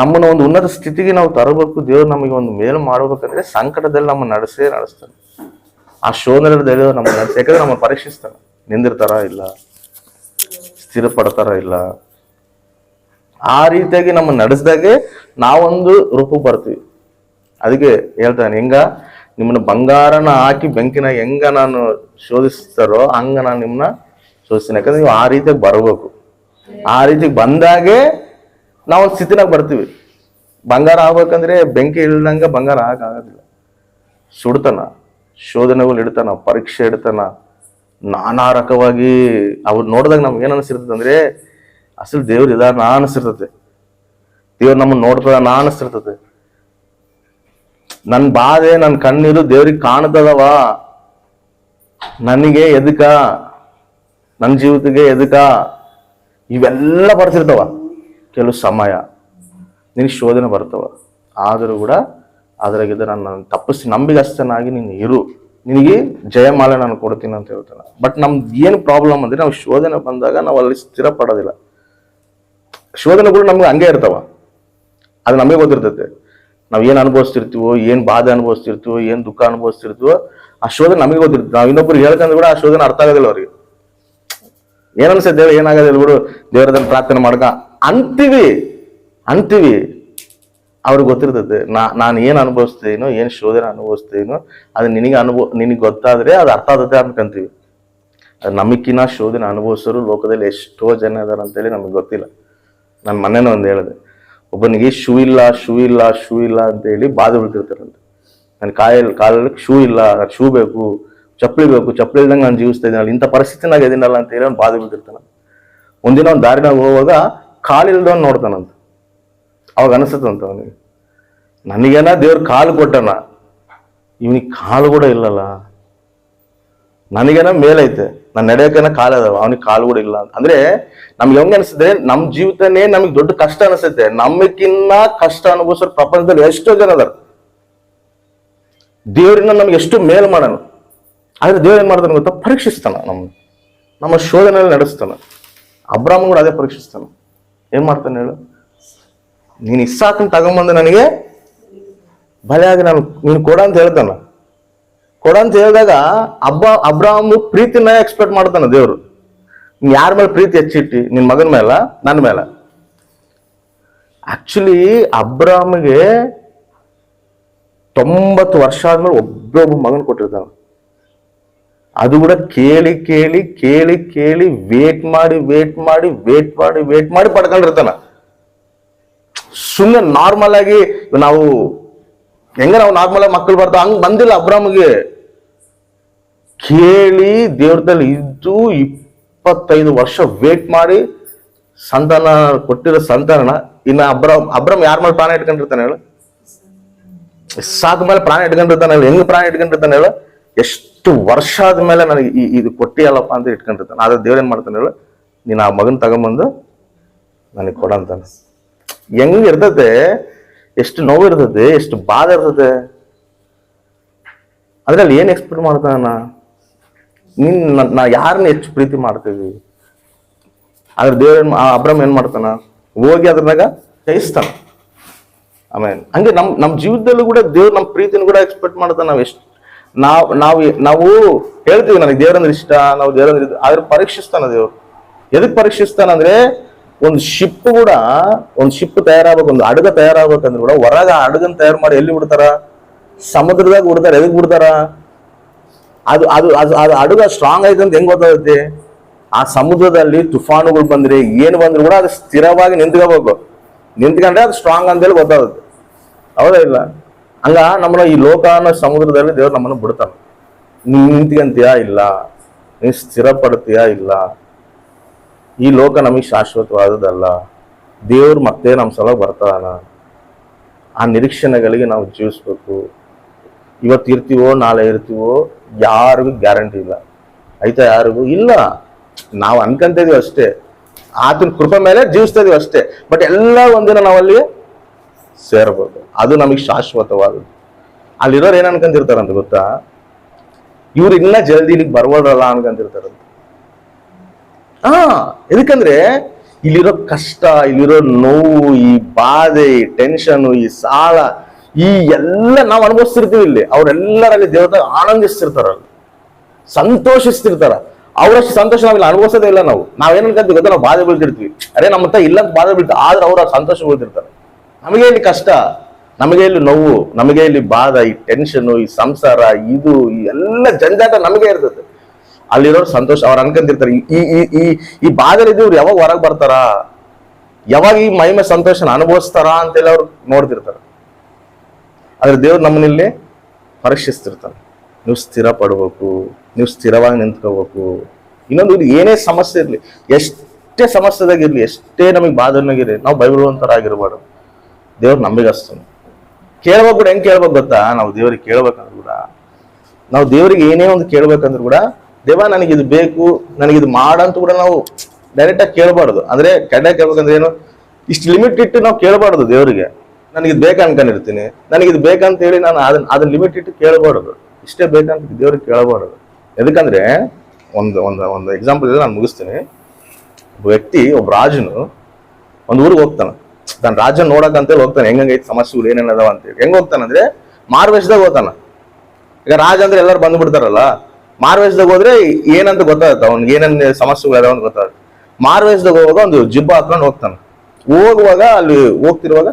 ನಮ್ಮನ್ನ ಒಂದು ಉನ್ನತ ಸ್ಥಿತಿಗೆ ನಾವು ತರಬೇಕು, ದೇವ್ರು ನಮಗೆ ಒಂದು ಮೇಲು ಮಾಡ್ಬೇಕಂದ್ರೆ ಸಂಕಟದಲ್ಲಿ ನಮ್ಮ ನಡೆಸ್ತಾನೆ. ಆ ಶೋಧನೆಯಲ್ಲಿ ನಮ್ಮ ನಡೆಸಿ, ಯಾಕಂದ್ರೆ ನಮ್ಮ ಪರೀಕ್ಷಿಸ್ತಾನೆ. ನಿಂದಿರ್ತಾರ ಇಲ್ಲ, ಸ್ಥಿರಪಡ್ತಾರ ಇಲ್ಲ, ಆ ರೀತಿಯಾಗಿ ನಮ್ಮ ನಡೆಸಿದಾಗೆ ನಾವೊಂದು ರೂಪಕ್ಕೆ ಬರ್ತೀವಿ. ಅದಕ್ಕೆ ಹೇಳ್ತಾನೆ, ಹೆಂಗ ನಿಮ್ಮನ್ನ ಬಂಗಾರನ ಹಾಕಿ ಬೆಂಕಿನ ಹೆಂಗ ನಾನು ಶೋಧಿಸ್ತಾರೋ ಹಂಗ ನಾನು ನಿಮ್ಮನ್ನ ಶೋಧಿಸ್ತೀನಿ. ಯಾಕಂದ್ರೆ ನೀವು ಆ ರೀತಿಯಾಗಿ ಬರ್ಬೇಕು. ಆ ರೀತಿಗೆ ಬಂದಾಗೆ ನಾವೊಂದು ಸ್ಥಿತಿನಾಗ ಬರ್ತೀವಿ. ಬಂಗಾರ ಆಗ್ಬೇಕಂದ್ರೆ ಬೆಂಕಿ ಇಲ್ದಂಗ ಬಂಗಾರ ಆಗೋದಿಲ್ಲ. ಸುಡ್ತಾನ, ಶೋಧನೆಗಳು ಇಡ್ತಾನ, ಪರೀಕ್ಷೆ ಇಡ್ತಾನ, ನಾನಾ ರಕವಾಗಿ ಅವ್ರು ನೋಡಿದಾಗ ನಮ್ಗೆ ಏನ್ ಅನಿಸಿರ್ತದೆ ಅಂದ್ರೆ ಅಸಲು ದೇವ್ರು ಇದಾರ ನಾ ಅನಿಸಿರ್ತದೆ, ದೇವ್ರು ನಮ್ಮನ್ನ ನೋಡ್ತದ ನಾ ಅನಿಸ್ತಿರ್ತದೆ. ನನ್ ಬಾಧೆ ನನ್ ಕಣ್ಣೀರು ದೇವ್ರಿಗೆ ಕಾಣ್ತದವ, ನನಗೆ ಎದಕ, ನನ್ನ ಜೀವಿತಕ್ಕೆ ಎದಕ, ಇವೆಲ್ಲ ಬರ್ತಿರ್ತಾವ. ಕೆಲವು ಸಮಯ ನಿನಗೆ ಶೋಧನೆ ಬರ್ತವ, ಆದರೂ ಕೂಡ ಅದ್ರಾಗಿದ್ದ ನಾನು ತಪ್ಪಿಸಿ ನಂಬಿಗಸ್ತನಾಗಿ ನೀನು ಇರು, ನಿನಗೆ ಜಯಮಾಲೆ ನಾನು ಕೊಡ್ತೀನಿ ಅಂತ ಹೇಳ್ತಾನೆ. ಬಟ್ ನಮ್ದು ಏನು ಪ್ರಾಬ್ಲಮ್ ಅಂದ್ರೆ ನಾವು ಶೋಧನೆ ಬಂದಾಗ ನಾವು ಅಲ್ಲಿ ಸ್ಥಿರ ಪಡೋದಿಲ್ಲ. ಶೋಧನೆಗಳು ನಮ್ಗೆ ಹಂಗೆ ಇರ್ತಾವ, ಅದು ನಮಗೆ ಗೊತ್ತಿರ್ತೈತೆ. ನಾವ್ ಏನ್ ಅನುಭವಿಸ್ತಿರ್ತೀವೋ, ಏನ್ ಬಾಧೆ ಅನುಭವಿಸ್ತಿರ್ತೀವೋ, ಏನ್ ದುಃಖ ಅನುಭವಿಸ್ತಿರ್ತೀವೋ, ಆ ಶೋಧನೆ ನಮಗೆ ಗೊತ್ತಿರ್ತದೆ. ನಾವು ಇನ್ನೊಬ್ರಿಗೆ ಹೇಳ್ಕಂದ್ರೆ ಕೂಡ ಆ ಶೋಧನೆ ಅರ್ಥ ಆಗೋದಿಲ್ಲ ಅವ್ರಿಗೆ. ಏನ್ ಅನ್ಸುತ್ತೆ ಹೇಳಿ, ಏನಾಗೋದಿಲ್ಲ ಬಿಡು, ದೇವರದನ್ನ ಪ್ರಾರ್ಥನೆ ಮಾಡ್ಕ ಅಂತೀವಿ. ಅವ್ರಿಗೆ ಗೊತ್ತಿರ್ತದೆ ನಾನು ಏನ್ ಅನುಭವಿಸ್ತೇನೋ, ಏನ್ ಶೋಧನೆ ಅನುಭವಿಸ್ತೇನೋ ಅದು ನಿನಗೆ ಗೊತ್ತಾದ್ರೆ ಅದು ಅರ್ಥ ಆಗತ್ತೆ ಅನ್ಕಂತೀವಿ. ಅದು ನಮಗಿನ್ನ ಶೋಧನೆ ಅನುಭವಿಸೋರು ಲೋಕದಲ್ಲಿ ಎಷ್ಟೋ ಜನ ಇದಾರ ಅಂತೇಳಿ ನಮಗೆ ಗೊತ್ತಿಲ್ಲ. ನಾನು ಮೊನ್ನೆನೇ ಒಂದು ಹೇಳಿದೆ, ಒಬ್ಬನಿಗೆ ಶೂ ಇಲ್ಲ ಅಂತ ಹೇಳಿ ಬಾಧೆ ಬೀಳ್ತಿರ್ತಾರಂತೆ. ನನ್ನ ಕಾಲಲ್ಲಿ ಶೂ ಇಲ್ಲ, ಶೂ ಬೇಕು, ಚಪ್ಪಲಿ ಬೇಕು, ಚಪ್ಪಲಿ ಇಲ್ದಂಗೆ ನಾನು ಜೀವಿಸ್ತಾ ಇದ್ದೀನಲ್ಲ, ಇಂಥ ಪರಿಸ್ಥಿತಿನಾಗ ಇದೀನಲ್ಲ ಅಂತ ಹೇಳಿ ಅವ್ನು ಬಾಧೆ ಬೀಳ್ತಿರ್ತಾನ. ಒಂದಿನ ಅವ್ನು ದಾರಿನಾಗ ಹೋಗುವಾಗ ಕಾಲಿಲ್ದವನ್ ನೋಡ್ತಾನಂತ. ಅವಾಗ ಅನಿಸ್ತಂತ ಅವನಿಗೆ, ನನಗೇನ ದೇವ್ರ ಕಾಲು ಕೊಟ್ಟನ, ಇವನಿಗೆ ಕಾಲು ಕೂಡ ಇಲ್ಲಲ್ಲ. ನನಗೇನ ಮೇಲೈತೆ, ನಾನು ನಡೆಯೋಕೇನ ಕಾಲು ಅದಾವ, ಅವನಿಗೆ ಕಾಲು ಕೂಡ ಇಲ್ಲ ಅಂತ. ಅಂದ್ರೆ ನಮ್ಗೆ ಹೆಂಗ ಅನಿಸುತ್ತೆ, ನಮ್ ಜೀವಿತನೇ ನಮಗೆ ದೊಡ್ಡ ಕಷ್ಟ ಅನಿಸುತ್ತೆ. ನಮಗಿನ್ನ ಕಷ್ಟ ಅನುಭವಿಸೋ ಪ್ರಪಂಚದಲ್ಲಿ ಎಷ್ಟೋ ಜನ ಅದಾರ. ದೇವರಿಂದ ನಮ್ಗೆ ಎಷ್ಟು ಮೇಲ್ ಮಾಡೋಣ. ಆದ್ರೆ ದೇವ್ರ ಏನ್ ಮಾಡ್ತಾನೆ ಗೊತ್ತಾ, ಪರೀಕ್ಷಿಸ್ತಾನ, ನಮ್ಮ ಶೋಧನೆಯಲ್ಲಿ ನಡೆಸ್ತಾನ. ಅಬ್ರಾಹ್ಮನ್ ಕೂಡ ಅದೇ ಪರೀಕ್ಷಿಸ್ತಾನ. ಏನ್ ಮಾಡ್ತಾನೆ ಹೇಳು, ನೀನ್ ಇಸ್ಸಾಕನ್ ತಗೊಂಬಂದು ನನಗೆ ಬಲೆಯಾಗಿ ನೀನು ಕೊಡ ಅಂತ ಹೇಳ್ತಾನ. ಕೊಡ ಅಂತ ಹೇಳಿದಾಗ ಅಬ್ರಾಹ್ಮ ಪ್ರೀತಿನ ಎಕ್ಸ್ಪೆಕ್ಟ್ ಮಾಡ್ತಾನ ದೇವ್ರು. ನೀನ್ ಯಾರ ಮೇಲೆ ಪ್ರೀತಿ ಹೆಚ್ಚಿಟ್ಟಿ, ನಿನ್ ಮಗನ ಮೇಲ, ನನ್ನ ಮೇಲ? ಆಕ್ಚುಲಿ ಅಬ್ರಾಹ್ಮಗೆ 90 ವರ್ಷ ಆದ್ಮೇಲೆ ಒಬ್ಬೊಬ್ಬ ಮಗನ್ ಕೊಟ್ಟಿರ್ತಾನ. ಅದು ಕೂಡ ಕೇಳಿ ವೇಟ್ ಮಾಡಿ ಪಡ್ಕೊಂಡಿರ್ತಾನ. ಸುಮ್ಮನೆ ನಾರ್ಮಲ್ ಆಗಿ ನಾವು ನಾರ್ಮಲ್ ಆಗಿ ಮಕ್ಕಳು ಬರ್ತಾವ ಹಂಗ್ ಬಂದಿಲ್ಲ ಅಬ್ರಾಹ್ಮಗೆ. ಕೇಳಿ ದೇವ್ರದಲ್ಲಿ ಇದ್ದು 25 ವರ್ಷ ವೇಟ್ ಮಾಡಿ ಸಂತಾನ ಕೊಟ್ಟಿರೋ ಸಂತಾನ. ಇನ್ನ ಅಬ್ರಾಮ್ ಯಾರ ಮೇಲೆ ಪ್ರಾಣ ಇಟ್ಕೊಂಡಿರ್ತಾನೆ ಹೇಳು? ಇಸ್ಸಾಕ್ ಮೇಲೆ ಪ್ರಾಣ ಇಟ್ಕೊಂಡಿರ್ತಾನೆ. ಹೆಂಗ್ ಪ್ರಾಣ ಇಟ್ಕೊಂಡಿರ್ತಾನೆ ಹೇಳು? ಎಷ್ಟು ವರ್ಷ ಆದ್ಮೇಲೆ ನನಗೆ ಇದು ಕೊಟ್ಟಿಯಲ್ಲಪ್ಪ ಅಂತ ಇಟ್ಕೊಂಡಿರ್ತಾನೆ. ಆದ್ರೆ ದೇವ್ರ ಏನ್ ಮಾಡ್ತಾನೆ ಹೇಳು, ನೀನ್ ಆ ಮಗನ್ ತಗೊಂಬಂದು ನನಗೆ ಕೊಡಂತಾನೆ. ಹೆಂಗ್ ಇರ್ತದೆ, ಎಷ್ಟು ನೋವು ಇರ್ತದೆ, ಎಷ್ಟು ಬಾಧೆ ಇರ್ತದೆ. ಅದ್ರಲ್ಲಿ ಏನ್ ಎಕ್ಸ್ಪೆಕ್ಟ್ ಮಾಡ್ತಾನ, ನಾ ಯಾರನ್ನ ಹೆಚ್ಚು ಪ್ರೀತಿ ಮಾಡ್ತೀವಿ. ಆದ್ರೆ ದೇವ್ರ ಅಬ್ರಾಮ್ ಏನ್ ಮಾಡ್ತಾನ, ಹೋಗಿ ಅದ್ರನಾಗ ಜಯಿಸ್ತಾನ. ಆಮೇಲೆ ಹಂಗೆ ನಮ್ ಜೀವಿತದಲ್ಲೂ ಕೂಡ ದೇವ್ರು ನಮ್ಮ ಪ್ರೀತಿನ ಕೂಡ ಎಕ್ಸ್ಪೆಕ್ಟ್ ಮಾಡ್ತಾನ. ನಾವು ಹೇಳ್ತೀವಿ ನನಗೆ ದೇವ್ರಂದ್ರೆ ಇಷ್ಟ, ನಾವು ದೇವ್ರಂದ್ರೆ ಇದು, ಆದ್ರೆ ಪರೀಕ್ಷಿಸ್ತಾನ ದೇವ್ರು. ಎದಕ್ ಪರೀಕ್ಷಿಸ್ತಾನ ಅಂದ್ರೆ, ಒಂದು ಶಿಪ್ ತಯಾರಾಗ್ಬೇಕು, ಒಂದು ಹಡಗ ತಯಾರಾಗ್ಬೇಕಂದ್ರೆ ಕೂಡ ಹೊರಗ ಹಡಗನ್ ತಯಾರು ಮಾಡಿ ಎಲ್ಲಿ ಬಿಡ್ತಾರ? ಸಮುದ್ರದಾಗ ಬಿಡ್ತಾರ. ಎದಕ್ ಬಿಡ್ತಾರ? ಅದು ಹಡಗ ಸ್ಟ್ರಾಂಗ್ ಆಯ್ತು ಅಂತ ಹೆಂಗ್ ಗೊತ್ತಾಗುತ್ತೆ? ಆ ಸಮುದ್ರದಲ್ಲಿ ತುಫಾನುಗಳು ಬಂದ್ರೆ ಏನು ಬಂದ್ರು ಕೂಡ ಅದು ಸ್ಥಿರವಾಗಿ ನಿಂತ್ಕೋಬೇಕು. ನಿಂತ್ಕೊಂಡ್ರೆ ಅದು ಸ್ಟ್ರಾಂಗ್ ಅಂತೇಳಿ ಗೊತ್ತಾಗುತ್ತೆ. ಹೌದಾ ಇಲ್ಲ? ಹಂಗ ನಮ್ಮನ್ನ ಈ ಲೋಕ ಅನ್ನೋ ಸಮುದ್ರದಲ್ಲಿ ದೇವ್ರು ನಮ್ಮನ್ನು ಬಿಡ್ತಾನೆ. ನೀನ್ ನಿಂತ್ಕಂತೀಯಾ ಇಲ್ಲ, ನೀನ್ ಸ್ಥಿರಪಡ್ತೀಯಾ ಇಲ್ಲ. ಈ ಲೋಕ ನಮಗೆ ಶಾಶ್ವತವಾದದಲ್ಲ. ದೇವ್ರು ಮತ್ತೆ ನಮ್ಮ ಸಲ ಬರ್ತಾನ. ಆ ನಿರೀಕ್ಷಣೆಗಳಿಗೆ ನಾವು ಜೀವಿಸ್ಬೇಕು. ಇವತ್ತು ಇರ್ತೀವೋ ನಾಳೆ ಇರ್ತೀವೋ ಯಾರಿಗೂ ಗ್ಯಾರಂಟಿ ಇಲ್ಲ. ಆಯ್ತಾ? ಯಾರಿಗೂ ಇಲ್ಲ. ನಾವು ಅನ್ಕೊಂತ ಇದೀವಿ ಅಷ್ಟೇ, ಆತನ ಕೃಪೆ ಮೇಲೆ ಜೀವಿಸ್ತಾ ಇದೀವಿ ಅಷ್ಟೇ. ಬಟ್ ಎಲ್ಲ ಒಂದಿನ ನಾವಲ್ಲಿ ಸೇರ್ಬೋದು. ಅದು ನಮಗೆ ಶಾಶ್ವತವಾದದ್ದು. ಅಲ್ಲಿರೋರು ಏನ್ ಅನ್ಕೊಂತಿರ್ತಾರಂತ ಗೊತ್ತಾ, ಇವ್ರು ಇನ್ನ ಜಲ್ದಿ ಇಲ್ಲಿಗೆ ಬರ್ಬೋದಲ್ಲ ಅನ್ಕೊಂತಿರ್ತಾರಂತ. ಎದಕ್ಕಂದ್ರೆ ಇಲ್ಲಿರೋ ಕಷ್ಟ, ಇಲ್ಲಿರೋ ನೋವು, ಈ ಬಾಧೆ, ಈ ಟೆನ್ಷನ್, ಈ ಸಾಲ, ಈ ಎಲ್ಲ ನಾವು ಅನುಭವಿಸ್ತಿರ್ತೀವಿ. ಇಲ್ಲಿ ಅವರೆಲ್ಲರಲ್ಲಿ ದೇವರ ಆನಂದಿಸ್ತಿರ್ತಾರ, ಸಂತೋಷಿಸ್ತಿರ್ತಾರ. ಅವರಷ್ಟು ಸಂತೋಷ ನಾವಿಲ್ಲಿ ಅನುಭವಿಸೋದೇ ಇಲ್ಲ. ನಾವೇನ್ ಅನ್ಕೊಂತೀವಿ ಗೊತ್ತಾ, ನಾವು ಬಾಧೆ ಬೀಳ್ತಿರ್ತೀವಿ, ಅರೆ ನಮ್ಮ ಹತ್ರ ಇಲ್ಲ ಅಂತ ಬಾಧೆ ಬೀಳ್ತೀವಿ, ಆದ್ರೆ ಅವ್ರ ಸಂತೋಷ ಬೀಳ್ತಿರ್ತಾರೆ. ನಮಗೆ ಇಲ್ಲಿ ಕಷ್ಟ, ನಮಗೆ ಇಲ್ಲಿ ನೋವು, ನಮಗೆ ಇಲ್ಲಿ ಬಾಧ, ಈ ಟೆನ್ಷನ್, ಈ ಸಂಸಾರ, ಇದು ಎಲ್ಲ ಜಂಜಾಟ ನಮಗೆ ಇರ್ತದೆ. ಅಲ್ಲಿರೋರು ಸಂತೋಷ, ಅವ್ರು ಅನ್ಕೊಂತಿರ್ತಾರೆ ಈ ಈ ಈ ಈ ಬಾಧೆಲಿದ್ದು ಇವ್ರು ಯಾವಾಗ ಹೊರಗೆ ಬರ್ತಾರ, ಯಾವಾಗ ಈ ಮಹಿಮೆ ಸಂತೋಷನ ಅನುಭವಿಸ್ತಾರ ಅಂತೆಲ್ಲ ಅವ್ರು ನೋಡ್ತಿರ್ತಾರೆ. ಆದ್ರೆ ದೇವ್ರು ನಮ್ಮನಿಲ್ಲಿ ಪರೀಕ್ಷಿಸ್ತಿರ್ತಾನೆ. ನೀವು ಸ್ಥಿರ ಪಡ್ಬೇಕು, ನೀವು ಸ್ಥಿರವಾಗಿ ನಿಂತ್ಕೋಬೇಕು. ಇನ್ನೊಂದು, ಇಲ್ಲಿ ಏನೇ ಸಮಸ್ಯೆ ಇರ್ಲಿ, ಎಷ್ಟೇ ಸಮಸ್ಯೆದಾಗಿರ್ಲಿ, ಎಷ್ಟೇ ನಮಗೆ ಬಾಧನಾಗಿರ್ಲಿ, ನಾವು ಬೈಬಲ್ವಂತರಾಗಿರ್ಬಾರ್ದು. ದೇವ್ರು ನಂಬಿಗಸ್ತಾನೆ. ಕೇಳ್ಬೇಕು ಕೂಡ ಹೆಂಗ್ ಕೇಳ್ಬೇಕು ಗೊತ್ತಾ, ನಾವು ದೇವ್ರಿಗೆ ಕೇಳ್ಬೇಕಂದ್ರು ಕೂಡ, ನಾವು ದೇವ್ರಿಗೆ ಏನೇ ಒಂದು ಕೇಳ್ಬೇಕಂದ್ರು ಕೂಡ, ದೇವ ನನಗಿದು ಬೇಕು, ನನಗಿದು ಮಾಡಂತ ಕೂಡ ನಾವು ಡೈರೆಕ್ಟ್ ಆಗಿ ಕೇಳಬಾರ್ದು. ಅಂದ್ರೆ ಕೆಡ್ಡ ಕೇಳ್ಬೇಕಂದ್ರೆ ಏನು, ಇಷ್ಟು ಲಿಮಿಟ್ ಇಟ್ಟು ನಾವು ಕೇಳಬಾರ್ದು ದೇವರಿಗೆ. ನನಗಿದು ಬೇಕು ಅನ್ಕೊಂಡಿರ್ತೀನಿ, ನನಗಿದು ಬೇಕಂತ ಹೇಳಿ ನಾನು ಅದನ್ನ ಲಿಮಿಟ್ ಇಟ್ಟು ಕೇಳಬಾರ್ದು. ಇಷ್ಟೇ ಬೇಕಂತ ದೇವ್ರಿಗೆ ಕೇಳಬಾರ್ದು. ಎದಕ್ಕಂದ್ರೆ ಒಂದು ಒಂದು ಒಂದು ಎಕ್ಸಾಂಪಲ್ ಇದೆ, ನಾನು ಮುಗಿಸ್ತೀನಿ. ಒಬ್ಬ ವ್ಯಕ್ತಿ, ಒಬ್ಬ ರಾಜನು ಒಂದು ಊರಿಗೆ ಹೋಗ್ತಾನೆ. ತನ್ನ ರಾಜನ್ ನೋಡಕ್ ಅಂತೇಳಿ ಹೋಗ್ತಾನೆ, ಹೆಂಗೈತಿ ಸಮಸ್ಯೆಗಳು ಏನೇನ್ ಅದಾವ ಅಂತೇಳಿ. ಹೆಂಗ್ ಹೋಗ್ತಾನಂದ್ರೆ ಮಾರ್ವೇಶದಾಗ ಹೋಗ್ತಾನ. ಈಗ ರಾಜ ಅಂದ್ರೆ ಎಲ್ಲರೂ ಬಂದ್ಬಿಡ್ತಾರಲ್ಲ, ಮಾರ್ವೇಶದಾಗ ಹೋದ್ರೆ ಏನಂತ ಗೊತ್ತಾಗತ್ತ, ಅವ್ನಿಗೆ ಏನೇನ್ ಸಮಸ್ಯೆಗಳು ಅದಾವ ಅಂತ ಗೊತ್ತಾಗುತ್ತೆ. ಮಾರ್ವೇಶದಾಗ ಹೋಗುವಾಗ ಒಂದು ಜಿಬ್ಬ ಹಾಕೊಂಡು ಹೋಗ್ತಾನೆ. ಹೋಗುವಾಗ ಅಲ್ಲಿ ಹೋಗ್ತಿರುವಾಗ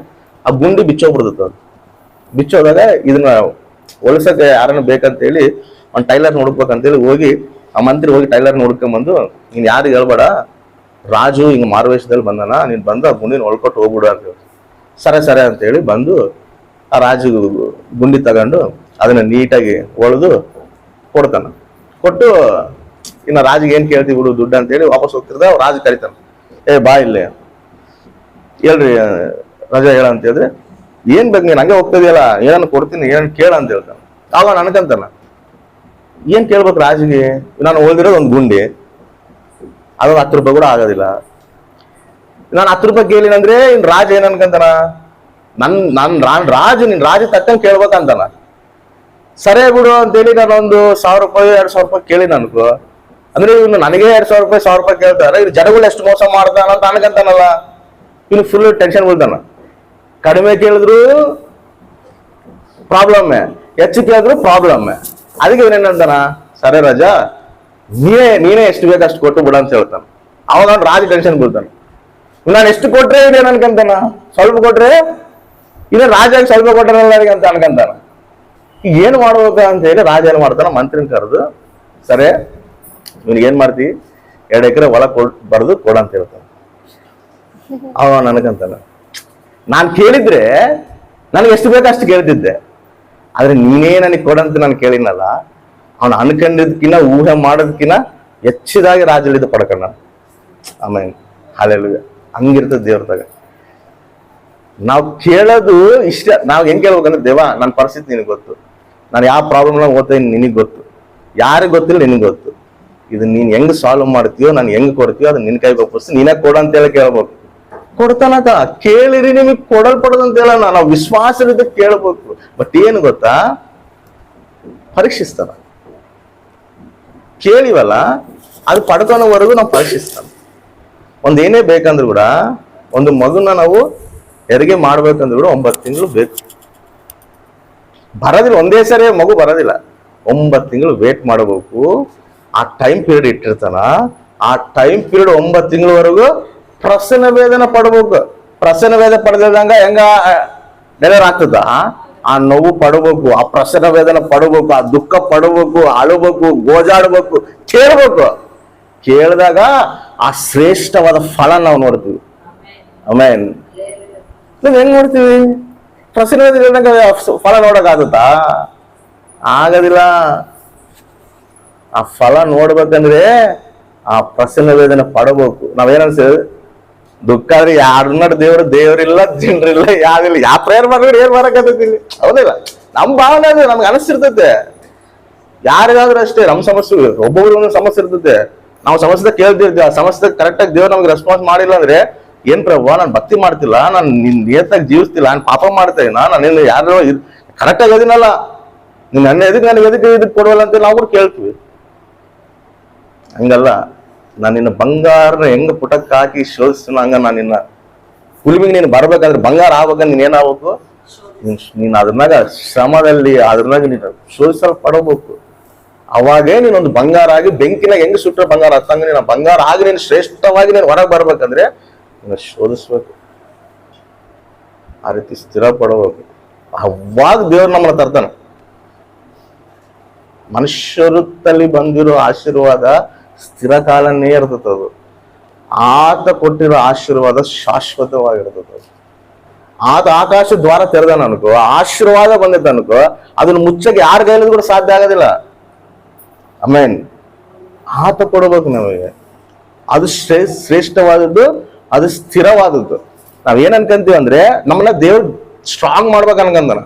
ಆ ಗುಂಡಿ ಬಿಚ್ಚೋಗ್ಬಿಡ್ತದ. ಅದು ಬಿಚ್ಚೋದಾಗ ಇದನ್ನ ಹೊಲಸಕ್ಕೆ ಯಾರನ್ನ ಬೇಕಂತೇಳಿ ಅವ್ನು ಟೈಲರ್ ನೋಡ್ಬೇಕಂತೇಳಿ ಹೋಗಿ ಆ ಮಂತ್ರಿ ಹೋಗಿ ಟೈಲರ್ ನೋಡ್ಕೊಂಬಂದು, ನೀನ್ ಯಾರಿಗೆ ಹೇಳ್ಬೇಡ, ರಾಜು ಹಿಂಗ ಮಾರ್ವೇಶದಲ್ಲಿ ಬಂದನ, ನೀನ್ ಬಂದು ಆ ಗುಂಡಿನ ಹೊಳ್ಕೊಟ್ಟು ಹೋಗ್ಬಿಡು ಅಂತ ಹೇಳಿ. ಸರಿ ಸರಿ ಅಂತೇಳಿ ಬಂದು ಆ ರಾಜು ಗುಂಡಿ ತಗೊಂಡು ಅದನ್ನ ನೀಟಾಗಿ ಒಳೆದು ಕೊಡ್ತಾನ. ಕೊಟ್ಟು ಇನ್ನ ರಾಜಿಗೆ ಏನ್ ಕೇಳ್ತೀವಿ ಬಿಡು ದುಡ್ಡು ಅಂತೇಳಿ ವಾಪಸ್ ಹೋಗ್ತಿರ್ದ. ರಾಜ ಕರಿತಾನ, ಬಾ ಇಲ್ಲೇ ಹೇಳ್ರಿ ರಜಾ ಹೇಳ ಅಂತ ಹೇಳಿದ್ರೆ, ಏನ್ ಬೇಕು ನೀನ್ ಹಂಗೆ ಹೋಗ್ತಿದ್ಯಲ್ಲ, ಏನನ್ನ ಕೊಡ್ತೀನಿ, ಏನನ್ನ ಕೇಳ ಅಂತ ಹೇಳ್ತಾನ. ಆಗ ಅನ್ಕಂತಾನ, ಏನ್ ಕೇಳ್ಬೇಕು ರಾಜಿಗೆ, ನಾನು ಹೋಗಿರೋದು ಒಂದು ಗುಂಡಿ, ಅದೊಂದು 10 ರೂಪಾಯಿ ಕೂಡ ಆಗೋದಿಲ್ಲ. ನಾನು 10 ರೂಪಾಯಿ ಕೇಳಿನಂದ್ರೆ ಇನ್ ರಾಜ ಏನ್ ಅನ್ಕಂತಾನ, ನಾನ್ ರಾಜ, ನಿನ್ ರಾಜ ತಕ್ಕಂಗೆ ಕೇಳ್ಬೇಕಂತಾನ. ಸರಿ ಬಿಡು ಅಂತೇಳಿ ನಾನೊಂದು 1000 ರೂಪಾಯಿ 2000 ರೂಪಾಯಿ ಕೇಳಿ ಅನ್ಕೋ, ಅಂದ್ರೆ ಇವ್ನು ನನಗೆ 2000 ರೂಪಾಯಿ 1000 ರೂಪಾಯಿ ಕೇಳ್ತಾರ, ಇವ್ರು ಜನಗಳು ಎಷ್ಟು ಮೋಸ ಮಾಡ್ತಾನ ಅಂತ ಅನ್ಕಂತಾನಲ್ಲ. ಇವ್ನು ಫುಲ್ ಟೆನ್ಷನ್ ಬೀಳ್ತಾನ. ಕಡಿಮೆ ಕೇಳಿದ್ರು ಪ್ರಾಬ್ಲಮ್ಮೆ, ಹೆಚ್ಚು ಕೇಳಿದ್ರು ಪ್ರಾಬ್ಲಮ್ಮೆ. ಅದಕ್ಕೆ ಇವನೇನಂತಾನ, ಸರಿ ರಾಜಾ ನೀನೇ ಎಷ್ಟು ಬೇಕು ಅಷ್ಟು ಕೊಟ್ಟು ಬಿಡ ಅಂತ ಹೇಳ್ತಾನ. ಅವಾಗ ಅವ್ನು ರಾಜ ಟೆನ್ಷನ್ ಬೀಳ್ತಾನೆ. ನಾನು ಎಷ್ಟು ಕೊಟ್ರೆ ಇದೇನು ಅನ್ಕಂತಾನ, ಸ್ವಲ್ಪ ಕೊಟ್ರೆ ಇನ್ನ ರಾಜಾಗಿ ಸ್ವಲ್ಪ ಕೊಟ್ಟರಲ್ಲ ಅಂತ ಅನ್ಕಂತಾನ. ಈಗ ಏನ್ ಮಾಡ್ಬೇಕ ಅಂತ ಹೇಳಿ ರಾಜ ಏನ್ ಮಾಡ್ತಾನ, ಮಂತ್ರಿನ ಕರೆದು, ಸರಿ ಇವ್ನಿಗೆ ಏನ್ ಮಾಡ್ತಿ, 2 ಎಕರೆ ಹೊಲ ಬರೆದು ಕೊಡ ಅಂತ ಹೇಳ್ತಾನ. ಅವ ನನಗಂತಾನ, ನಾನ್ ಕೇಳಿದ್ರೆ ನನಗೆ ಎಷ್ಟು ಬೇಕು ಅಷ್ಟು ಕೇಳ್ತಿದ್ದೆ, ಆದ್ರೆ ನೀನೇ ನನಗೆ ಕೊಡಂತ ನಾನು ಕೇಳಿನಲ್ಲ. ಅವನು ಅನ್ಕೊಂಡಿದ್ಕಿನ್ನ ಊಹೆ ಮಾಡೋದಕ್ಕಿನ್ನ ಹೆಚ್ಚಿದಾಗಿ ರಾಜಲಿದ್ದು ಪಡ್ಕೊಂಡ. ಆಮೇಲೆ ಹಾಲೆಲೂಯಾ. ಹಂಗಿರ್ತದೆ ದೇವ್ರದಾಗ. ನಾವು ಕೇಳೋದು ಇಷ್ಟ. ನಾವ್ ಹೆಂಗ್ ಕೇಳ್ಬೇಕಂದ್ರೆ, ದೇವ ನನ್ನ ಪರಿಸ್ಥಿತಿ ನಿನಗೆ ಗೊತ್ತು, ನಾನು ಯಾವ ಪ್ರಾಬ್ಲಮ್ನ ಓದ್ತಾ ಇದ್ದೀನಿ ನಿನಗೆ ಗೊತ್ತು, ಯಾರಿಗೆ ಗೊತ್ತಿಲ್ಲ ನಿನಗೆ ಗೊತ್ತು, ಇದು ನೀನ್ ಹೆಂಗ್ ಸಾಲ್ವ್ ಮಾಡ್ತೀಯೋ, ನಾನು ಹೆಂಗ್ ಕೊಡ್ತೀಯೋ ಅದನ್ನ ನಿನ್ ಕೈಗೆ ಒಪ್ಪಿಸಿ ನೀನೇ ಕೊಡ ಅಂತ ಹೇಳಿ ಕೇಳ್ಬೇಕು. ಕೊಡ್ತಾನಕ ಕೇಳಿರಿ ನಿಮಗೆ ಕೊಡಲ್ಪಡೋದಂತ ಹೇಳ, ನಾವು ವಿಶ್ವಾಸದಿಂದ ಕೇಳ್ಬೇಕು. ಬಟ್ ಏನು ಗೊತ್ತಾ, ಪರೀಕ್ಷಿಸ್ತಾನ. ಕೇಳಿವಲ್ಲ ಅದು ಪಡ್ಕೊಳೋವರೆಗೂ ನಾವು ಪರೀಕ್ಷಿಸ್ತಾನ. ಒಂದೇನೇ ಬೇಕಂದ್ರು ಕೂಡ, ಒಂದು ಮಗುನ ನಾವು ಹೆರಿಗೆ ಮಾಡ್ಬೇಕಂದ್ರು ಕೂಡ 9 ತಿಂಗಳು ಬೇಕು. ಬರೋದಿಲ್ಲ, ಒಂದೇ ಸರಿ ಮಗು ಬರೋದಿಲ್ಲ. 9 ತಿಂಗಳು ವೇಟ್ ಮಾಡಬೇಕು. ಆ ಟೈಮ್ ಪೀರಿಯಡ್ ಇಟ್ಟಿರ್ತಾನ. ಆ ಟೈಮ್ ಪೀರಿಯಡ್ 9 ತಿಂಗಳವರೆಗೂ ಪ್ರಸನ್ನ ವೇದನ ಪಡ್ಬೇಕು. ಪ್ರಸನ್ನ ವೇದ ಪಡೆದಂಗ ಹೆಂಗ ಡೆಲಿವರ್ ಆಗ್ತದ, ಆ ನೋವು ಪಡಬೇಕು, ಆ ಪ್ರಸನ್ನ ವೇದನ ಪಡಬೇಕು, ಆ ದುಃಖ ಪಡಬೇಕು, ಅಳಬೇಕು, ಗೋಜಾಡ್ಬೇಕು, ಕೇಳ್ಬೇಕು. ಕೇಳಿದಾಗ ಆ ಶ್ರೇಷ್ಠವಾದ ಫಲ ನಾವು ನೋಡ್ತೀವಿ. ಆಮೇನ್. ನಾವ್ ಹೆಂಗ್ ನೋಡ್ತೀವಿ, ಪ್ರಸನ್ನ ವೇದ ಫಲ ನೋಡಕ್ಕಾಗುತ್ತಾ? ಆಗೋದಿಲ್ಲ. ಆ ಫಲ ನೋಡ್ಬೇಕಂದ್ರೆ ಆ ಪ್ರಸನ್ನ ವೇದನೆ ಪಡಬೇಕು. ನಾವೇನನ್ಸ್ತೇವೆ, ದುಃಖ ಆದ್ರೆ ಯಾರನ್ನ ದೇವ್ರಿಲ್ಲ, ಜನರಿಲ್ಲ, ಯಾವಿಲ್ಲ, ಯಾವ ಪ್ರೇಯರ್ ಮಾಡಿದ್ರೆ ಏನ್ ಮಾಡಕತ್ತಿಲ್ಲ. ಹೌದಿಲ್ಲ? ನಮ್ ಭಾವನೆ ಅದು, ನಮ್ಗೆ ಅನಿಸ್ತಿರ್ತೈತೆ. ಯಾರಿಗಾದ್ರೂ ಅಷ್ಟೇ, ನಮ್ ಸಮಸ್ಯೆ ಒಬ್ಬೊಬ್ರು ಒಂದೊಂದು ಸಮಸ್ಯೆ ಇರ್ತೈತೆ. ನಾವು ಸಮಸ್ಯೆ ಕೇಳ್ತಿರ್ತೀವಿ, ಆ ಸಮಸ್ಯೆ ಕರೆಕ್ಟ್ ಆಗಿ ದೇವ್ರು ನಮ್ಗೆ ರೆಸ್ಪಾನ್ಸ್ ಮಾಡಿಲ್ಲ ಅಂದ್ರೆ, ಏನ್ ಪ್ರಭು ನಾನು ಭಕ್ತಿ ಮಾಡ್ತಿಲ್ಲ, ನಾನು ನಿನ್ ನಿಯತ್ತಾಗಿ ಜೀವಿಸ್ತಿಲ್ಲ, ನಾನು ಪಾಪ ಮಾಡ್ತಾ ಇದ್ದೀನ, ನಾನು ಯಾರು ಕರೆಕ್ಟ್ ಆಗಿ ಅದೀನಲ್ಲ, ನೀನ್ ನನ್ನ ಎದಕ್ಕೆ ನನಗೆ ಎದಕ್ಕೆ ಇದಕ್ಕೆ ಕೊಡುವಲ್ಲ ಅಂತ ನಾವು ಕೂಡ ಕೇಳ್ತೀವಿ. ಹಂಗಲ್ಲ, ನಾನು ನಿನ್ನ ಬಂಗಾರನ ಹೆಂಗ ಪುಟಕ್ಕೆ ಹಾಕಿ ಶೋಧಿಸ್ತೀನೋ ಹಂಗ ನಾನು ನಿನ್ನ ಕುಲ್ಮಿಗೆ ನೀನು ಬರ್ಬೇಕಾದ್ರೆ ಬಂಗಾರ ಆಗ್ಬೇಕಂದ್ರೆ ನೀನ್ ಏನಾಗ್ಬೇಕು, ನೀನು ಅದ್ರನಾಗ ಶ್ರಮದಲ್ಲಿ ಅದ್ರನಾಗ ನೀನು ಶೋಧಿಸಲ್ಪಡಬೇಕು. ಅವಾಗೇ ನೀನೊಂದು ಬಂಗಾರ ಆಗಿ ಬೆಂಕಿನಾಗ ಹೆಂಗ್ ಸುಟ್ರೆ ಬಂಗಾರ ಹತ್ತಂಗ ನೀನು ಬಂಗಾರ ಆಗಿ ನೀನು ಶ್ರೇಷ್ಠವಾಗಿ ನೀನು ಹೊರಗೆ ಬರ್ಬೇಕಂದ್ರೆ ನೀನು ಶೋಧಿಸ್ಬೇಕು, ಆ ರೀತಿ ಸ್ಥಿರಪಡಬೇಕು. ಅವಾಗ ದೇವ್ರು ನಮ್ಮನ್ನ ತರ್ತಾನೆ. ಮನುಷ್ಯರುತ್ತಲ್ಲಿ ಬಂದಿರೋ ಆಶೀರ್ವಾದ ಸ್ಥಿರ ಕಾಲನೇ ಇರ್ತದದು. ಆತ ಕೊಟ್ಟಿರೋ ಆಶೀರ್ವಾದ ಶಾಶ್ವತವಾಗಿರ್ತದೆ. ಆತ ಆಕಾಶ ದ್ವಾರ ತೆರೆದಾನ ಅನ್ಕೋ, ಆಶೀರ್ವಾದ ಬಂದಿದ್ದ ಅನ್ಕೋ, ಅದನ್ನ ಮುಚ್ಚಕ್ಕೆ ಯಾರ ಕೈಲಿದ್ರು ಕೂಡ ಸಾಧ್ಯ ಆಗೋದಿಲ್ಲ. ಆಮೇನ್. ಆತ ಕೊಡಬೇಕು ನಮಗೆ. ಅದು ಶ್ರೇಷ್ಠವಾದದ್ದು, ಅದು ಸ್ಥಿರವಾದದ್ದು. ನಾವೇನ್ ಅನ್ಕಂತೀವಿ ಅಂದ್ರೆ ನಮ್ಮನ್ನ ದೇವ್ರು ಸ್ಟ್ರಾಂಗ್ ಮಾಡ್ಬೇಕು ಅನ್ಕಂದನ.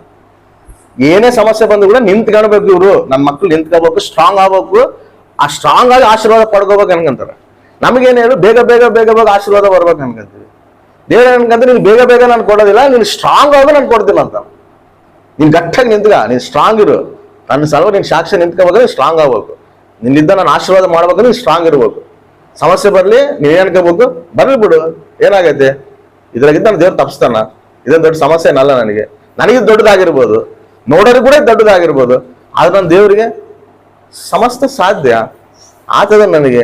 ಏನೇ ಸಮಸ್ಯೆ ಬಂದ್ರು ಕೂಡ ನಿಂತ್ಕೊಳ್ಬೇಕು, ಇವ್ರು ನನ್ನ ಮಕ್ಳು ನಿಂತ್ಕೋಬೇಕು, ಸ್ಟ್ರಾಂಗ್ ಆಗ್ಬೇಕು, ಆ ಸ್ಟ್ರಾಂಗ್ ಆಗಿ ಆಶೀರ್ವಾದ ಪಡ್ಕೋಬೇಕು ಅನ್ಕಂತಾರೆ. ನಮಗೇನು ಹೇಳು, ಬೇಗ ಬೇಗ ಬೇಗ ಬೇಗ ಆಶೀರ್ವಾದ ಬರ್ಬೇಕು ಅನ್ಕಂತೀವಿ. ದೇವ್ರ ಅನ್ಕಂದ್ರೆ ನೀನು ಬೇಗ ಬೇಗ ನಾನು ಕೊಡೋದಿಲ್ಲ, ನೀನು ಸ್ಟ್ರಾಂಗ್ ಆಗಿ ನಾನು ಕೊಡ್ತಿಲ್ಲ ಅಂತ. ನೀನ್ ಗಟ್ಟಾಗಿ ನಿಂತ್ಕ, ನೀನ್ ಸ್ಟ್ರಾಂಗ್ ಇರು, ನನ್ನ ಸಲುವ ನೀನ್ ಸಾಕ್ಷಿ ನಿಂತ್ಕೋಬೇಕಾದ್ರೆ ಸ್ಟ್ರಾಂಗ್ ಆಗ್ಬೇಕು. ನಿನ್ನಿಂದ ನಾನು ಆಶೀರ್ವಾದ ಮಾಡ್ಬೇಕಂದ್ರೆ ನೀನ್ ಸ್ಟ್ರಾಂಗ್ ಇರ್ಬೇಕು. ಸಮಸ್ಯೆ ಬರ್ಲಿ ನೀನ್ ಅನ್ಕೋಬೇಕು, ಬರ್ಲಿ ಬಿಡು, ಏನಾಗೈತೆ ಇದ್ರಾಗಿದ್ದ ನಾನು ದೇವ್ರು ತಪ್ಪಿಸ್ತಾನ, ಇದೊಂದು ದೊಡ್ಡ ಸಮಸ್ಯೆ ಏನಲ್ಲ ನನಗೆ. ನನಗಿದ್ ದೊಡ್ಡದಾಗಿರ್ಬೋದು, ನೋಡೋರಿಗೆ ಕೂಡ ದೊಡ್ಡದಾಗಿರ್ಬೋದು, ಆದ್ರೆ ನನ್ನ ದೇವರಿಗೆ ಸಮಸ್ತ ಸಾಧ್ಯ ಆತದ. ನನಗೆ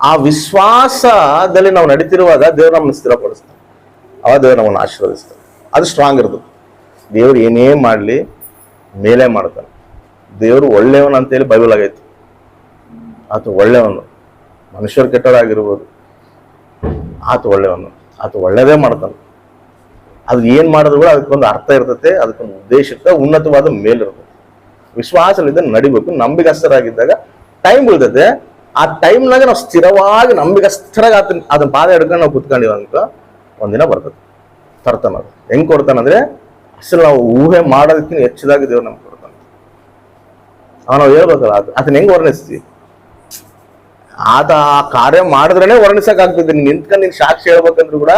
ಆ ವಿಶ್ವಾಸದಲ್ಲಿ ನಾವು ನಡೀತಿರುವಾಗ ದೇವ್ರು ನಮ್ಮನ್ನು ಸ್ಥಿರಪಡಿಸ್ತಾನೆ, ಅವ ದೇವ್ರು ನಮ್ಮನ್ನು ಆಶೀರ್ವದಿಸ್ತಾನೆ. ಅದು ಸ್ಟ್ರಾಂಗ್ ಇರೋದು. ದೇವ್ರು ಏನೇ ಮಾಡಲಿ ಮೇಲೆ ಮಾಡ್ತಾನೆ. ದೇವರು ಒಳ್ಳೆಯವನು ಅಂತೇಳಿ ಬೈಬಲ್ ಆಗೈತಿ. ಆತ ಒಳ್ಳೆಯವನು. ಮನುಷ್ಯರು ಕೆಟ್ಟವರಾಗಿರ್ಬೋದು, ಆತ ಒಳ್ಳೆಯವನು, ಆತ ಒಳ್ಳೆಯದೇ ಮಾಡ್ತಾನೆ. ಅದು ಏನ್ ಮಾಡಿದ್ರು ಕೂಡ ಅದಕ್ಕೊಂದು ಅರ್ಥ ಇರ್ತತೆ, ಅದಕ್ಕೊಂದು ಉದ್ದೇಶ ಇರ್ತದೆ, ಉನ್ನತವಾದ ಮೇಲಿರ್ತದೆ. ವಿಶ್ವಾಸದಿಂದ ನಡಿಬೇಕು. ನಂಬಿಗಸ್ತರಾಗಿದ್ದಾಗ ಟೈಮ್ ಬೀಳ್ತದೆ. ಆ ಟೈಮ್ನಾಗ ನಾವು ಸ್ಥಿರವಾಗಿ ನಂಬಿಗಸ್ತರಾಗಿ ಅದನ್ನ ಪಾದ ಹಿಡ್ಕೊಂಡು ನಾವು ಕುತ್ಕೊಂಡಿವ ಅಂತ ಒಂದಿನ ಬರ್ತದೆ. ತರ್ತಾನ. ಅದು ಹೆಂಗ್ ಕೊಡ್ತಾನಂದ್ರೆ ಅಸಲು ನಾವು ಊಹೆ ಮಾಡೋದಕ್ಕಿಂತ ಹೆಚ್ಚಿದಾಗಿ ದೇವ್ರು ನಮ್ಗೆ ಕೊಡ್ತಾನೆ. ನಾವು ಹೇಳ್ಬೇಕಲ್ಲ, ಅದನ್ನ ಹೆಂಗ್ ವರ್ಣಿಸ್ತೀವಿ? ಆತ ಆ ಕಾರ್ಯ ಮಾಡಿದ್ರೇನೆ ವರ್ಣಿಸಕ್ ಆಗ್ತದೆ. ನೀನ್ ನಿಂತ್ಕೊಂಡು ನೀನ್ ಸಾಕ್ಷಿ ಹೇಳ್ಬೇಕಂದ್ರು ಕೂಡ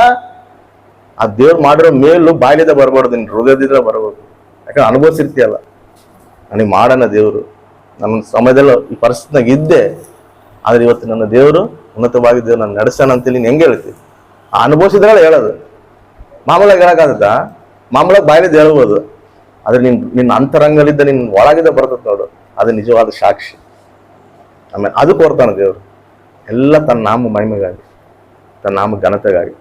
ಆ ದೇವ್ರು ಮಾಡಿರೋ ಮೇಲೂ ಬಾಯ್ಲಿದ ಬರ್ಬಾರ್ದು, ನಿನ್ ಹೃದಯದಿಂದ ಬರ್ಬೇಕು. ಯಾಕಂದ್ರೆ ಅನುಭವಿಸಿರ್ತೀಯಲ್ಲ, ನನಗೆ ಮಾಡೋಣ ದೇವರು. ನನ್ನ ಸಮಯದಲ್ಲಿ ಈ ಪರಿಸ್ಥಿತಿನಾಗ ಇದ್ದೆ, ಆದ್ರೆ ಇವತ್ತು ನನ್ನ ದೇವರು ಉನ್ನತವಾಗಿ ದೇವ್ರು ನಾನು ನಡೆಸೋಣ ಅಂತೇಳಿ ನೀನು ಹೆಂಗೆ ಹೇಳ್ತೀವಿ? ಆ ಅನುಭವಿಸಿದ್ರಲ್ಲ ಹೇಳೋದು. ಮಾಮೂಲಾಗಿ ಹೇಳಕ್ಕಾಗತ್ತಾ? ಮಾಮೂಲಾಗಿ ಬಾಯ್ಲಿದ್ದು ಹೇಳ್ಬೋದು, ಆದ್ರೆ ನಿನ್ನ ಅಂತರಂಗಲಿದ್ದ ನಿನ್ನ ಒಳಗಿದ್ದ ಬರ್ತದೆ ನೋಡು, ಅದು ನಿಜವಾದ ಸಾಕ್ಷಿ. ಆಮೇಲೆ ಅದು ಕೊಡ್ತಾನೆ ದೇವರು, ಎಲ್ಲ ತನ್ನ ನಾಮ ಮಹಿಮೆಗಾಗಿ, ತನ್ನ ನಾಮ ಘನತೆಗಾಗಿ.